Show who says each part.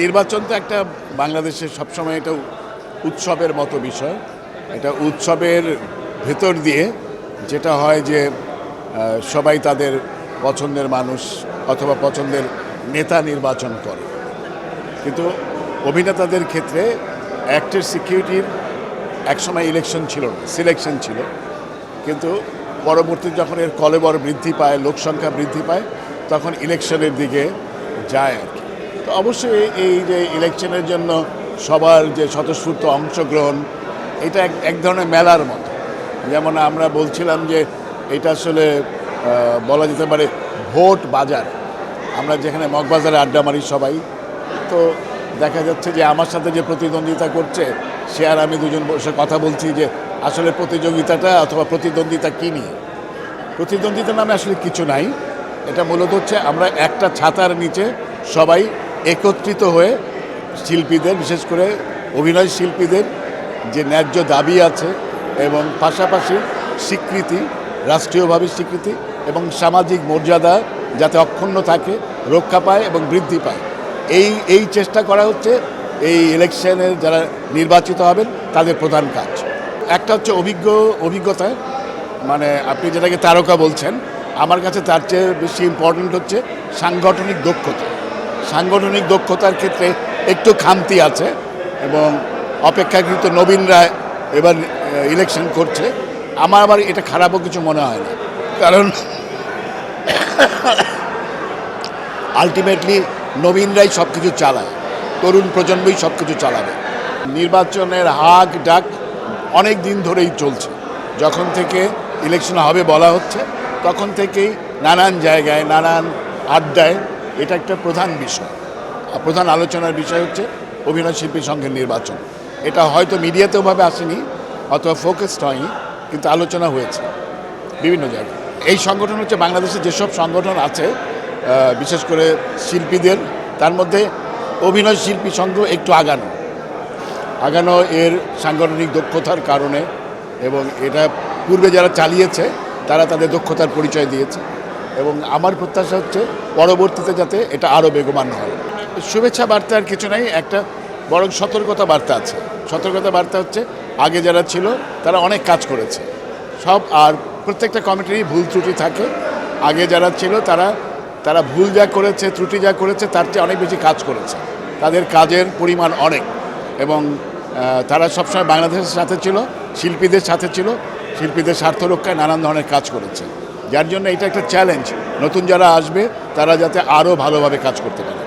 Speaker 1: নির্বাচন তো একটা বাংলাদেশের সবসময় এটা উৎসবের মতো বিষয়। এটা উৎসবের ভেতর দিয়ে যেটা হয় যে সবাই তাদের পছন্দের মানুষ অথবা পছন্দের নেতা নির্বাচন করে, কিন্তু অভিনেতাদের ক্ষেত্রে অ্যাক্টের সিকিউরিটির একসময় ইলেকশন ছিল না, সিলেকশন ছিল, কিন্তু পরবর্তীতে যখন এর কলেবর বৃদ্ধি পায়, লোকসংখ্যা বৃদ্ধি পায়, তখন ইলেকশনের দিকে যায় আর কি। তো অবশ্যই এই যে ইলেকশনের জন্য সবার যে স্বতঃস্ফূর্ত অংশগ্রহণ, এটা এক ধরনের মেলার মতো। যেমন আমরা বলছিলাম যে এটা আসলে বলা যেতে পারে ভোট বাজার। আমরা যেখানে মগবাজারে আড্ডা মারি সবাই, তো দেখা যাচ্ছে যে আমার সাথে যে প্রতিদ্বন্দ্বিতা করছে সে আর আমি দুজন বসে কথা বলছি যে আসলে প্রতিযোগিতাটা অথবা প্রতিদ্বন্দ্বিতা কী নিয়ে। প্রতিদ্বন্দ্বিতার নামে আসলে কিছু নাই। এটা মূলত হচ্ছে আমরা একটা ছাতার নিচে সবাই একত্রিত হয়ে শিল্পীদের, বিশেষ করে অভিনয় শিল্পীদের যে ন্যায্য দাবি আছে এবং পাশাপাশি স্বীকৃতি, রাষ্ট্রীয়ভাবে স্বীকৃতি এবং সামাজিক মর্যাদা যাতে অক্ষুণ্ণ থাকে, রক্ষা পায় এবং বৃদ্ধি পায়, এই চেষ্টা করা হচ্ছে এই ইলেকশনের যারা নির্বাচিত হবেন তাদের প্রধান কাজ। একটা হচ্ছে অভিজ্ঞতা, মানে আপনি যেটাকে তারকা বলছেন, আমার কাছে তার চেয়ে বেশি ইম্পর্ট্যান্ট হচ্ছে সাংগঠনিক দক্ষতা। সাংগঠনিক দক্ষতার ক্ষেত্রে একটু খামতি আছে এবং অপেক্ষাকৃত নবীনরা এবার ইলেকশন করছে। আমার আবার এটা খারাপও কিছু মনে হয় না, কারণ আলটিমেটলি নবীনরাই সব কিছু চালায়, তরুণ প্রজন্মই সব কিছু চালাবে। নির্বাচনের হাক ডাক অনেক দিন ধরেই চলছে। যখন থেকে ইলেকশন হবে বলা হচ্ছে তখন থেকেই নানান জায়গায়, নানান আড্ডায় এটা একটা প্রধান বিষয়, প্রধান আলোচনার বিষয় হচ্ছে অভিনয় শিল্পী সংঘের নির্বাচন। এটা হয়তো মিডিয়াতেওভাবে আসেনি অথবা ফোকাসড হয়নি, কিন্তু আলোচনা হয়েছে বিভিন্ন জায়গায়। এই সংগঠন হচ্ছে বাংলাদেশে যেসব সংগঠন আছে বিশেষ করে শিল্পীদের, তার মধ্যে অভিনয় শিল্পী সংঘ একটু আগানো এর সাংগঠনিক দক্ষতার কারণে, এবং এটা পূর্বে যারা চালিয়েছে তারা তাদের দক্ষতার পরিচয় দিয়েছে, এবং আমার প্রত্যাশা হচ্ছে পরবর্তীতে যাতে এটা আরও বেগবান হয়। শুভেচ্ছা বার্তা আর কিছু নাই, একটা বরং সতর্কতা বার্তা আছে। সতর্কতা বার্তা হচ্ছে আগে যারা ছিল তারা অনেক কাজ করেছে সব, আর প্রত্যেকটা কমিটিরই ভুল ত্রুটি থাকে। আগে যারা ছিল তারা ভুল যা করেছে, ত্রুটি যা করেছে তার চেয়ে অনেক বেশি কাজ করেছে, তাদের কাজের পরিমাণ অনেক, এবং তারা সবসময় বাংলাদেশের সাথে ছিল, শিল্পীদের সাথে ছিল, শিল্পীদের স্বার্থ রক্ষায় নানান ধরনের কাজ করেছে। যার জন্য এটা একটা চ্যালেঞ্জ, নতুন যারা আসবে তারা যাতে আরও ভালোভাবে কাজ করতে পারে।